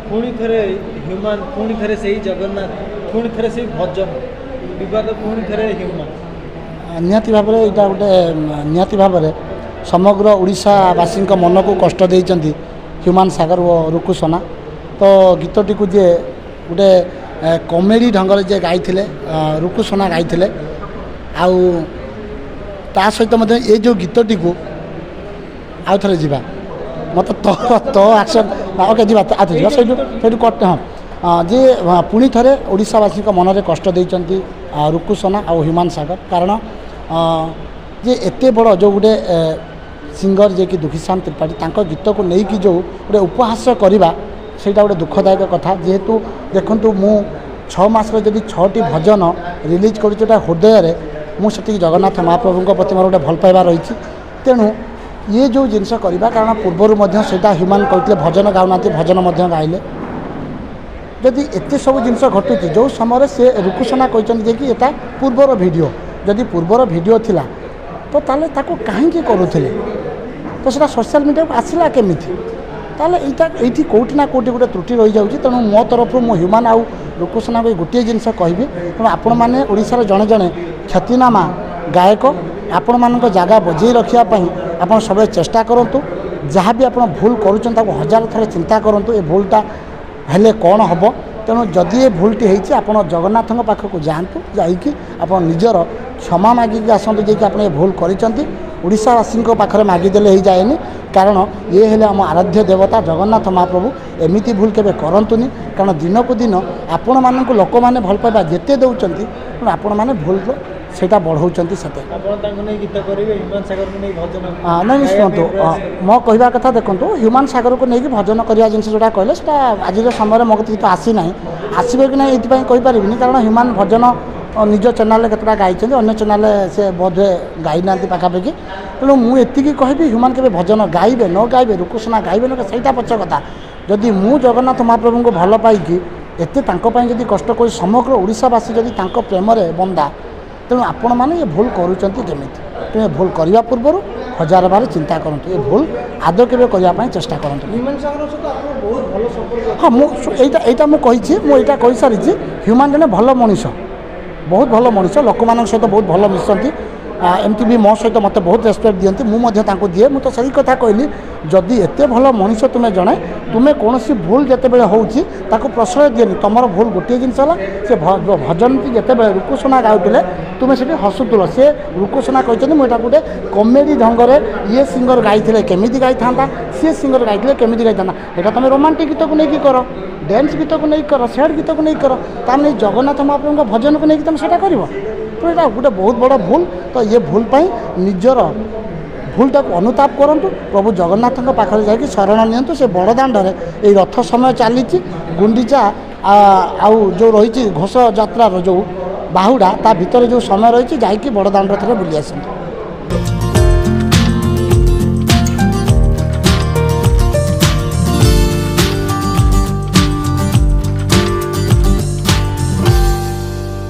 पुणी थे ह्यूमान पुणी थे से जगन्नाथ पुणी थे से भजन विवाद पुणी थे ह्यूमान निहाती भाव में यहाँ गोटे निहाती भाव में समग्र ओडिशावासी मन को कष्ट देइचंती ह्यूमान सागर और रुकुसना तो गीतटी को जे गोटे कॉमेडी ढंग से गाई रुकुसना गाई आउ ता सहित मत ये जो गीतटी को आउ थे जा मत तो एक्शन ओके जी कट हाँ जे पुणी थे ओडिशावासी मन में कष्ट देइचंती रुकुसना आउ ह्यूमान सागर कारण जे एते बड़ जो गोटे सिंगर जे कि दुखीश्याम त्रिपाठी तांको गीत को लेकिन जो गोटे उपहास करवा सेटा गोटे दुखदायक कथा जेहेतु देखंतु मु 6 मास जदि 6टी भजन रिलीज करूटा हृदय मुझे जगन्नाथ महाप्रभु प्रति मोर गोटे भल पाइबा रही तेणु ये जो जिनस करवा कारण पूर्वर सेटा ह्यूमान कहते भजन गाऊना भजन गाइले जदि एत सब जिनस घटुची जो समय से रुकुसना कहते कि एटा पूर्वर वीडियो जदि पूर्वर वीडियो थिला तो ताले ताको कहीं करूले तो सेटा सोशल मीडिया को आसला केमी ताले ये कौटी ना कौटी गोटे त्रुटि रही जाऊँगी तेणु मो तरफ मो ह्यूमान आउ रुकुसना को गोटे जिनस कहबी तेणु आपण मैंने ओडिशार जड़े जड़े ख्यातिनामा गायक आपण मान जगह बजे रखापी आप सब चेष्टा करूँ जहाँ भी आप भूल करुँच हजार थर चिंता करूँ ये भूलटा हेले कौन हम तेणु जदि ये भूलटी होती आप जगन्नाथ पाखक जातु जा निजर क्षमा मागिक आसतु जी आप भूल करीशावासी पाखे मागिदेले ही जाएनि कारण ये हेले आम आराध्य देवता जगन्नाथ महाप्रभु एमती भूल केबे करंतुनी कारण दिन को दिन आपण मानक लोक मैंने भल पाइबा जेते दौरान तेणु आपण मैंने भूल सेटा बढ़ाऊँच से नहीं शुणु मो कहवा कथा देखो ह्यूमान सागर को लेकिन भजन करवा जिन जोटा कहले आज समय मो तो आसी ना आसब कि ना ये कहीपरि कारण ह्यूमान भजन निज चैनल केतटा गाई अन्य चैनल से बोधे गाई ना पाखापाखि तेणु मुझे कहि ह्यूमान के भजन गाइबे न गाइबे रुकुसना गाइबे न सहीटा पक्ष कथा जदि मु जगन्नाथ महाप्रभु को भल पाई एत जदि कष्ट कर समग्र ओडिशावासी जदि प्रेम बंदा तेणु आपण मैंने ये भूल करुँचमी तेणु भूल करने पूर्व हजार बार चिंता करूँ ये भूल आदौ के करने चेष्टा करूँ हाँ मुझा मुझे कही सारी ह्यूमान जने भल मनीष बहुत भल मनीष लोक मान सहित बहुत भल मिसती एमती भी मो सहित मत बहुत रेस्पेक्ट दिखती मुझे दिए मुझे सही कथा कहली जदि एत भल मनीष तुम्हें जड़े तुम्हें कौन भूल जिते बड़े हो प्रश्रय दिए तुम भूल गोटे जिनस से भजन जिते बड़े रुकुसना गाँव तुम्हें से हसुल से रुकुसना कहते मुझे गोटे कमेडी ढंग से ये सिंगर गाई केमी गाई था सी सिंगर गाई केमी गाई था यहाँ तुम रोमांटिक गीत को लेकिन कर डांस गीत को नहीं कर सैड गीत को नहीं कर ताने जगन्नाथ महाप्रभु भजन को लेकिन तुम से कर तो यहाँ गोटे बहुत बड़ा भूल तो ये भूल पाई निजर भूलटा अनुताप करूँ प्रभु जगन्नाथ पाखे जाकि शरण नियंतु से बड़दाण्ड ये रथ समय चली गुंडीचा आउ जो रही घोष यात्रार जो बाहुड़ा ता भितर जो समय रही जा बड़दाण्ड थे बुली आसते।